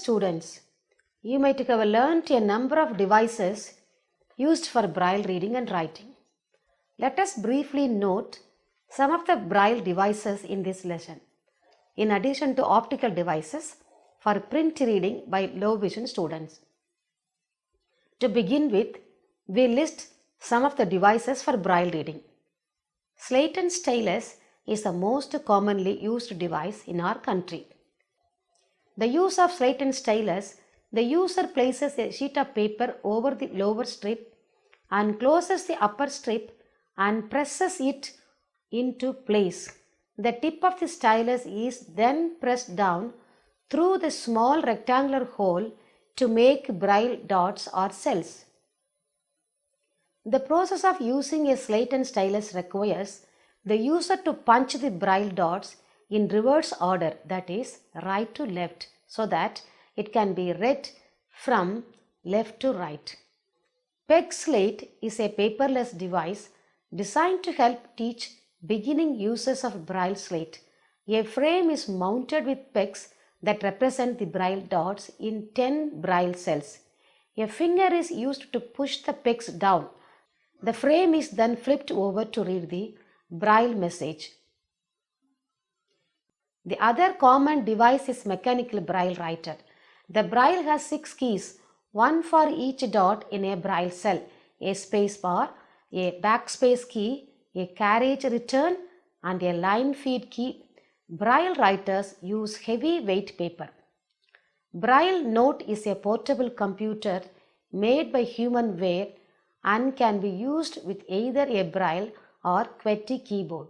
students, you might have learnt a number of devices used for Braille reading and writing. Let us briefly note some of the Braille devices in this lesson, in addition to optical devices for print reading by low vision students. To begin with, we list some of the devices for Braille reading. Slate and stylus is the most commonly used device in our country. The use of slate and stylus, the user places a sheet of paper over the lower strip and closes the upper strip and presses it into place. The tip of the stylus is then pressed down through the small rectangular hole to make Braille dots or cells. The process of using a slate and stylus requires the user to punch the Braille dots in reverse order, that is, right to left, so that it can be read from left to right. Peg slate is a paperless device designed to help teach beginning users of Braille slate. A frame is mounted with pegs that represent the Braille dots in 10 Braille cells. A finger is used to push the pegs down. The frame is then flipped over to read the Braille message. The other common device is mechanical Braille writer. The Braille has 6 keys, one for each dot in a Braille cell: a space bar, a backspace key, a carriage return, and a line feed key. Braille writers use heavy weight paper. Braille Note is a portable computer made by human wear and can be used with either a Braille or QWERTY keyboard.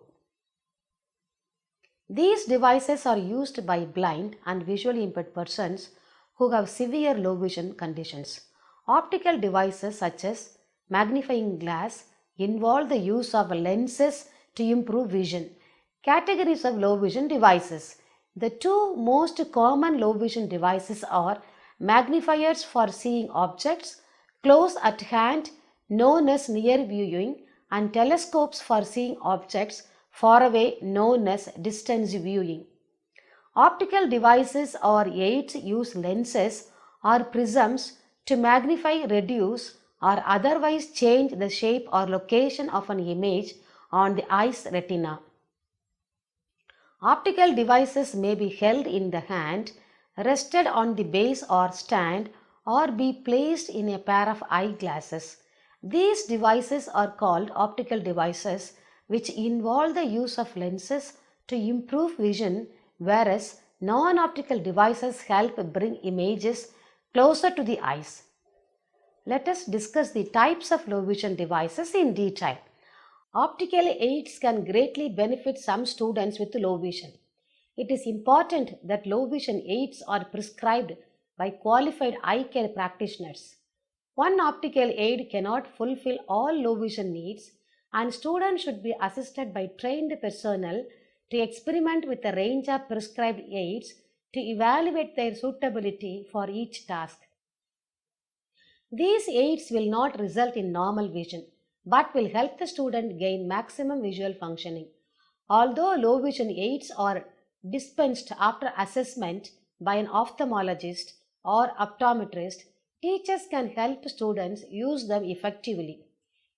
These devices are used by blind and visually impaired persons who have severe low vision conditions. Optical devices such as magnifying glass involve the use of lenses to improve vision. Categories of low vision devices. The two most common low vision devices are magnifiers for seeing objects close at hand, known as near viewing, and telescopes for seeing objects far away, known as distance viewing. Optical devices or aids use lenses or prisms to magnify, reduce, or otherwise change the shape or location of an image on the eye's retina. Optical devices may be held in the hand, rested on the base or stand, or be placed in a pair of eyeglasses. These devices are called optical devices, which involve the use of lenses to improve vision, whereas non-optical devices help bring images closer to the eyes. Let us discuss the types of low vision devices in detail. Optical aids can greatly benefit some students with low vision. It is important that low vision aids are prescribed by qualified eye care practitioners. One optical aid cannot fulfill all low vision needs, and students should be assisted by trained personnel to experiment with a range of prescribed aids to evaluate their suitability for each task. These aids will not result in normal vision, but will help the student gain maximum visual functioning. Although low vision aids are dispensed after assessment by an ophthalmologist or optometrist, teachers can help students use them effectively.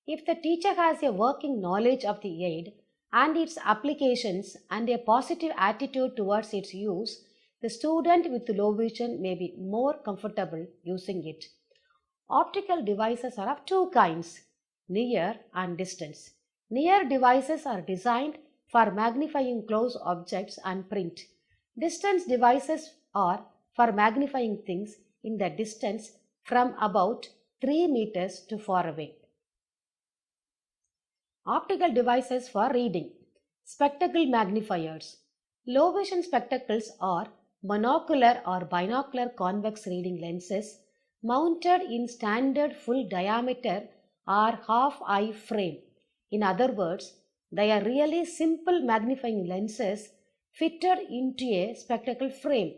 If the teacher has a working knowledge of the aid and its applications and a positive attitude towards its use, the student with low vision may be more comfortable using it. Optical devices are of two kinds: near and distance. Near devices are designed for magnifying close objects and print. Distance devices are for magnifying things in the distance from about 3 meters to far away. Optical devices for reading. Spectacle magnifiers. Low vision spectacles are monocular or binocular convex reading lenses mounted in standard full diameter or half eye frame. In other words, they are really simple magnifying lenses fitted into a spectacle frame.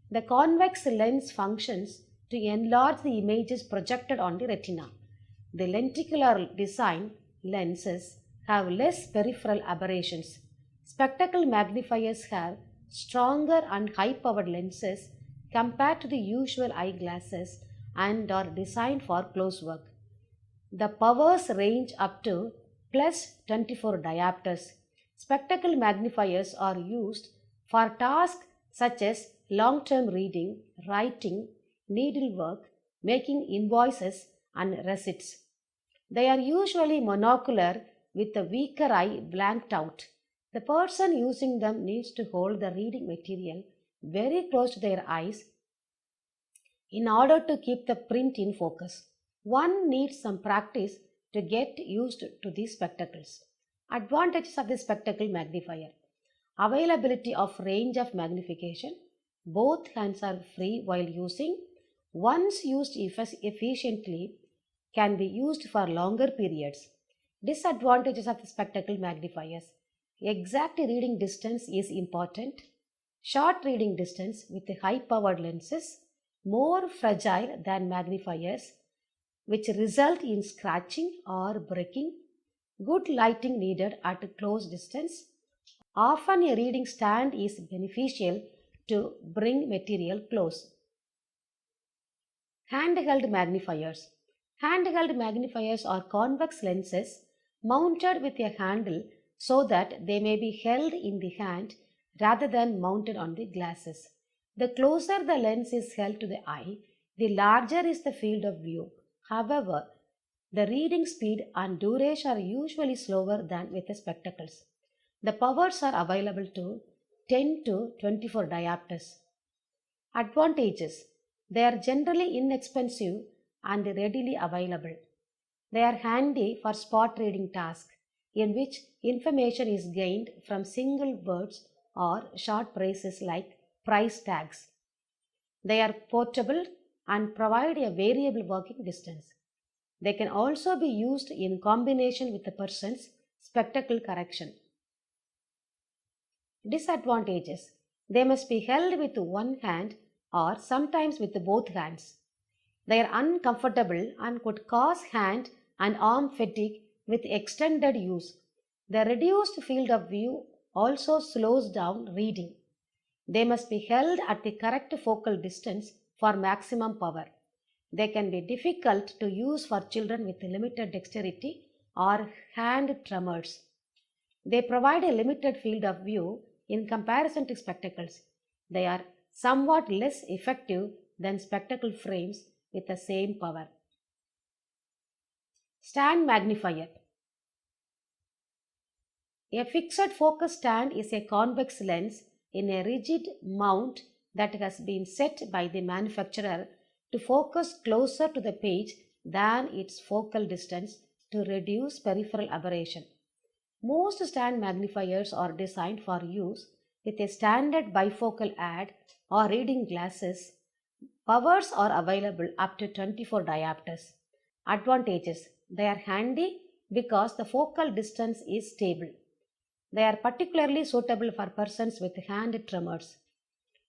The convex lens functions to enlarge the images projected on the retina. The lenticular design lenses have less peripheral aberrations. Spectacle magnifiers have stronger and high-powered lenses compared to the usual eyeglasses and are designed for close work. The powers range up to plus 24 diopters. Spectacle magnifiers are used for tasks such as long-term reading, writing, needlework, making invoices, and receipts. They are usually monocular with the weaker eye blanked out. The person using them needs to hold the reading material very close to their eyes in order to keep the print in focus. One needs some practice to get used to these spectacles. Advantages of the spectacle magnifier: availability of range of magnification. Both hands are free while using. Once used efficiently, can be used for longer periods. Disadvantages of the spectacle magnifiers: exact reading distance is important. Short reading distance with high powered lenses, more fragile than magnifiers, which result in scratching or breaking. Good lighting needed at a close distance. Often a reading stand is beneficial to bring material close. Handheld magnifiers. Handheld magnifiers are convex lenses mounted with a handle so that they may be held in the hand rather than mounted on the glasses. The closer the lens is held to the eye, the larger is the field of view. However, the reading speed and duration are usually slower than with the spectacles. The powers are available to 10 to 24 diopters. Advantages: they are generally inexpensive and readily available. They are handy for spot reading tasks in which information is gained from single words or short phrases like price tags. They are portable and provide a variable working distance. They can also be used in combination with a person's spectacle correction. Disadvantages: they must be held with one hand or sometimes with both hands. They are uncomfortable and could cause hand and arm fatigue with extended use. The reduced field of view also slows down reading. They must be held at the correct focal distance for maximum power. They can be difficult to use for children with limited dexterity or hand tremors. They provide a limited field of view in comparison to spectacles. They are somewhat less effective than spectacle frames with the same power. Stand magnifier. A fixed focus stand is a convex lens in a rigid mount that has been set by the manufacturer to focus closer to the page than its focal distance to reduce peripheral aberration. Most stand magnifiers are designed for use with a standard bifocal ad or reading glasses. Powers are available up to 24 diopters. Advantages: they are handy because the focal distance is stable. They are particularly suitable for persons with hand tremors.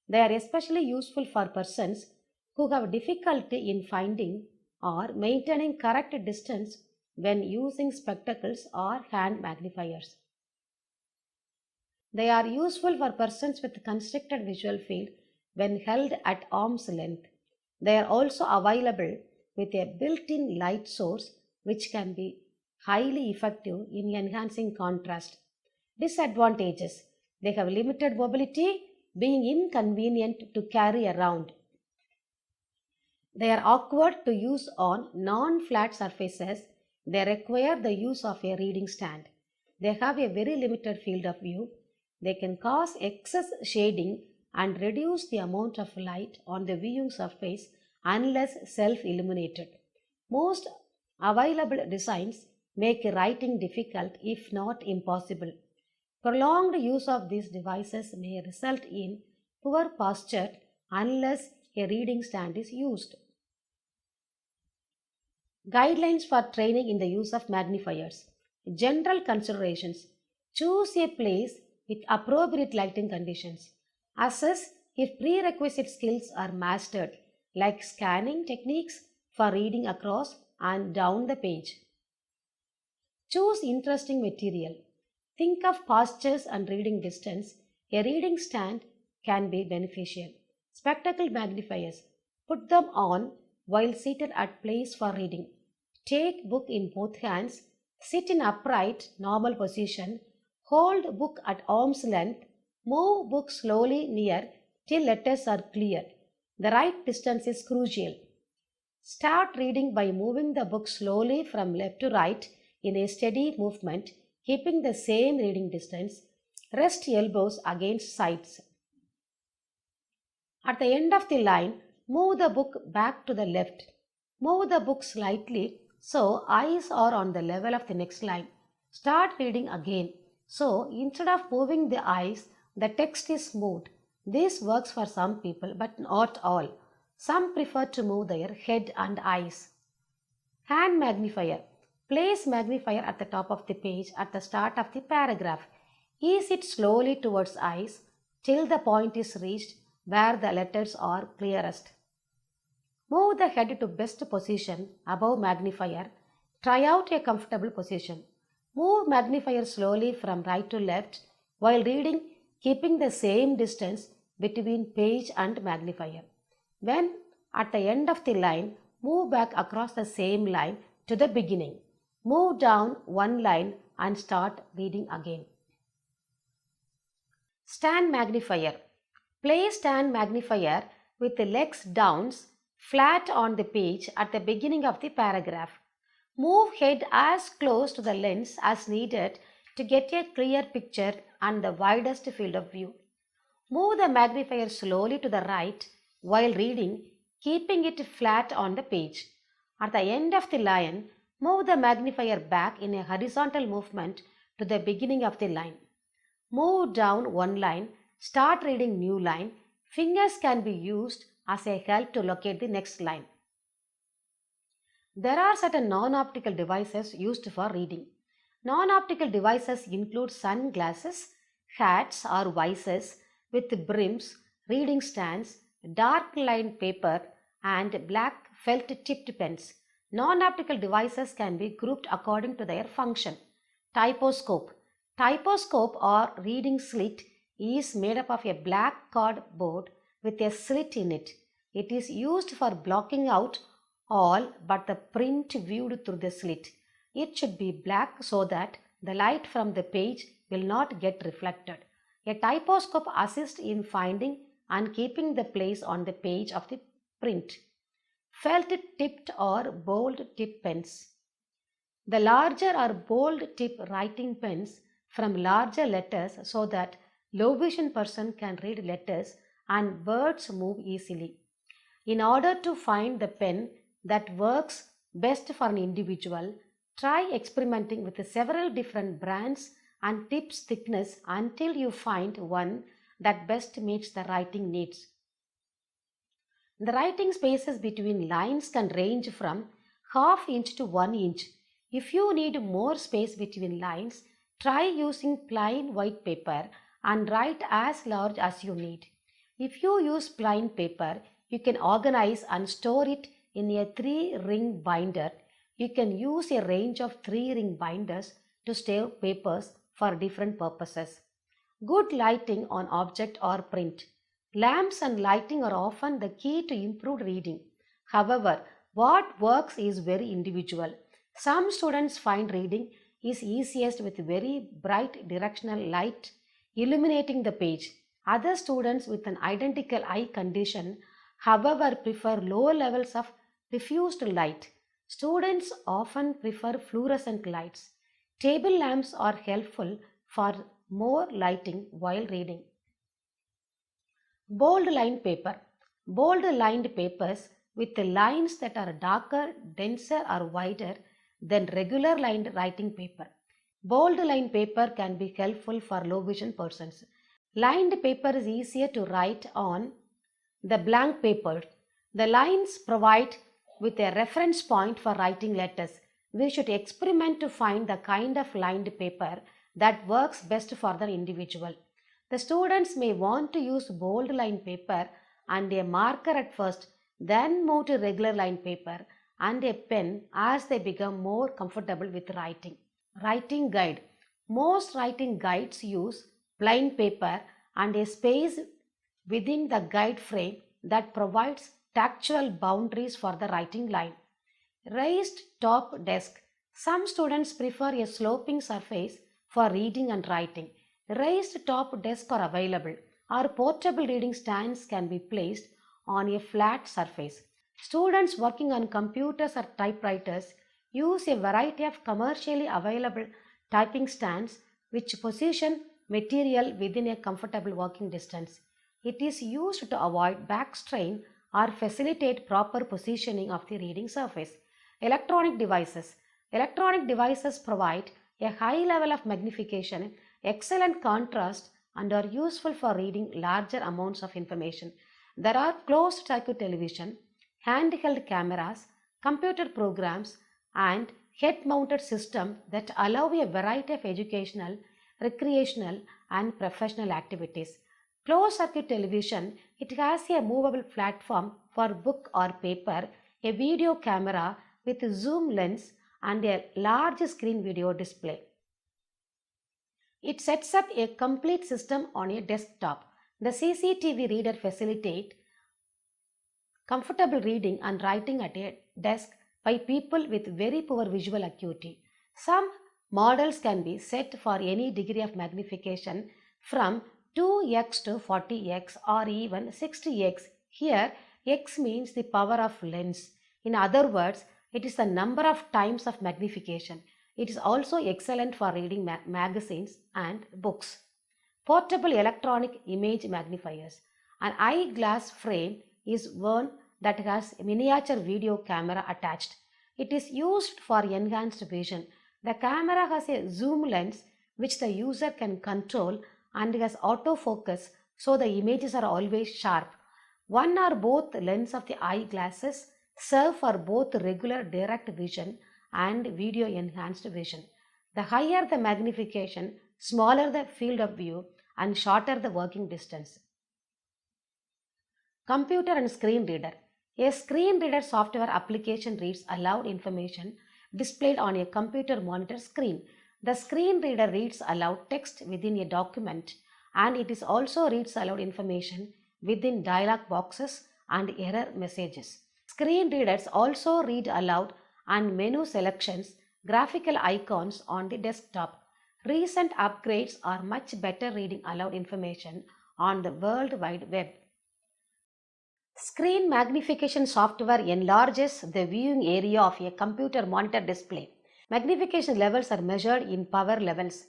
They are especially useful for persons who have difficulty in finding or maintaining correct distance when using spectacles or hand magnifiers. They are useful for persons with constricted visual field when held at arm's length. They are also available with a built-in light source which can be highly effective in enhancing contrast. Disadvantages: they have limited mobility, being inconvenient to carry around. They are awkward to use on non-flat surfaces. They require the use of a reading stand. They have a very limited field of view. They can cause excess shading and reduce the amount of light on the viewing surface unless self-illuminated. Most available designs make writing difficult if not impossible. Prolonged use of these devices may result in poor posture unless a reading stand is used. Guidelines for training in the use of magnifiers. General considerations: choose a place with appropriate lighting conditions. Assess if prerequisite skills are mastered, like scanning techniques for reading across and down the page. Choose interesting material. Think of postures and reading distance. A reading stand can be beneficial. Spectacle magnifiers. Put them on while seated at place for reading. Take book in both hands. Sit in upright, normal position. Hold book at arm's length. Move book slowly near till letters are clear. The right distance is crucial. Start reading by moving the book slowly from left to right in a steady movement, keeping the same reading distance. Rest elbows against sides. At the end of the line, move the book back to the left. Move the book slightly so eyes are on the level of the next line. Start reading again. So instead of moving the eyes, the text is moved. This works for some people but not all. Some prefer to move their head and eyes. Hand magnifier. Place magnifier at the top of the page at the start of the paragraph. Ease it slowly towards eyes till the point is reached where the letters are clearest. Move the head to best position above magnifier. Try out a comfortable position. Move magnifier slowly from right to left while reading, keeping the same distance between page and magnifier. When at the end of the line, move back across the same line to the beginning. Move down one line and start reading again. Stand magnifier. Place stand magnifier with the legs down flat on the page at the beginning of the paragraph. Move head as close to the lens as needed to get a clear picture and the widest field of view. Move the magnifier slowly to the right while reading, keeping it flat on the page. At the end of the line, move the magnifier back in a horizontal movement to the beginning of the line. Move down one line, start reading new line. Fingers can be used as a help to locate the next line. There are certain non-optical devices used for reading. Non-optical devices include sunglasses, hats or visors with brims, reading stands, dark lined paper and black felt tipped pens. Non-optical devices can be grouped according to their function. Typoscope. Typoscope or reading slit is made up of a black cardboard with a slit in it. It is used for blocking out all but the print viewed through the slit. It should be black so that the light from the page will not get reflected. A typoscope assists in finding and keeping the place on the page of the print. Felt tipped or bold tip pens. The larger or bold tip writing pens from larger letters so that low vision person can read letters and words move easily. In order to find the pen that works best for an individual, try experimenting with several different brands and tips thickness until you find one that best meets the writing needs. The writing spaces between lines can range from ½ inch to 1 inch. If you need more space between lines, try using plain white paper and write as large as you need. If you use plain paper, you can organize and store it in a 3-ring binder. You can use a range of 3-ring binders to store papers for different purposes. Good lighting on object or print. Lamps and lighting are often the key to improved reading. However, what works is very individual. Some students find reading is easiest with very bright directional light illuminating the page. Other students with an identical eye condition, however, prefer low levels of diffused light. Students often prefer fluorescent lights. Table lamps are helpful for more lighting while reading. Bold lined paper. Bold lined papers with the lines that are darker, denser or wider than regular lined writing paper. Bold lined paper can be helpful for low vision persons. Lined paper is easier to write on the blank paper. The lines provide with a reference point for writing letters. We should experiment to find the kind of lined paper that works best for the individual. The students may want to use bold lined paper and a marker at first, then move to regular lined paper and a pen as they become more comfortable with writing. Writing guide. Most writing guides use plain paper and a space within the guide frame that provides tactual boundaries for the writing line. Raised top desk. Some students prefer a sloping surface for reading and writing. Raised top desks are available, or portable reading stands can be placed on a flat surface. Students working on computers or typewriters use a variety of commercially available typing stands which position material within a comfortable working distance. It is used to avoid back strain or facilitate proper positioning of the reading surface. Electronic devices. Electronic devices provide a high level of magnification, excellent contrast, and are useful for reading larger amounts of information. There are closed circuit television, handheld cameras, computer programs, and head-mounted systems that allow a variety of educational, recreational, and professional activities. Closed circuit television, it has a movable platform for book or paper, a video camera with a zoom lens, and a large screen video display. It sets up a complete system on a desktop. The CCTV reader facilitates comfortable reading and writing at a desk by people with very poor visual acuity. Some models can be set for any degree of magnification from 2x to 40x or even 60x. Here, x means the power of lens. In other words, it is the number of times of magnification. It is also excellent for reading magazines and books. Portable electronic image magnifiers. An eyeglass frame is one that has a miniature video camera attached. It is used for enhanced vision. The camera has a zoom lens which the user can control and has autofocus, so the images are always sharp. One or both lenses of the eyeglasses serve for both regular direct vision and video enhanced vision. The higher the magnification, smaller the field of view and shorter the working distance. Computer and screen reader. A screen reader software application reads aloud information displayed on a computer monitor screen. The screen reader reads aloud text within a document, and it is also reads aloud information within dialog boxes and error messages. Screen readers also read aloud and menu selections, graphical icons on the desktop. Recent upgrades are much better reading aloud information on the World Wide Web. Screen magnification software enlarges the viewing area of a computer monitor display. Magnification levels are measured in power levels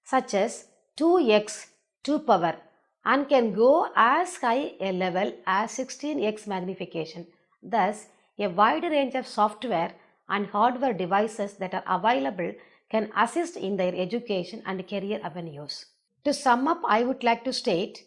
such as 2x 2 power and can go as high a level as 16x magnification. Thus, a wide range of software and hardware devices that are available can assist in their education and career avenues. To sum up, I would like to state,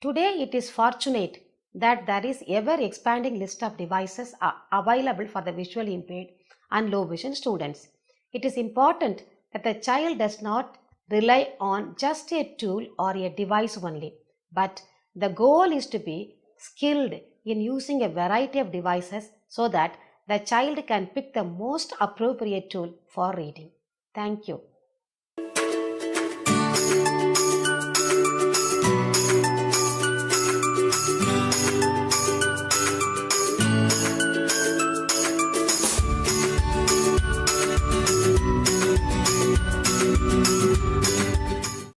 today it is fortunate that there is ever expanding list of devices available for the visually impaired and low vision students. It is important that the child does not rely on just a tool or a device only, but the goal is to be skilled in using a variety of devices so that the child can pick the most appropriate tool for reading. Thank you.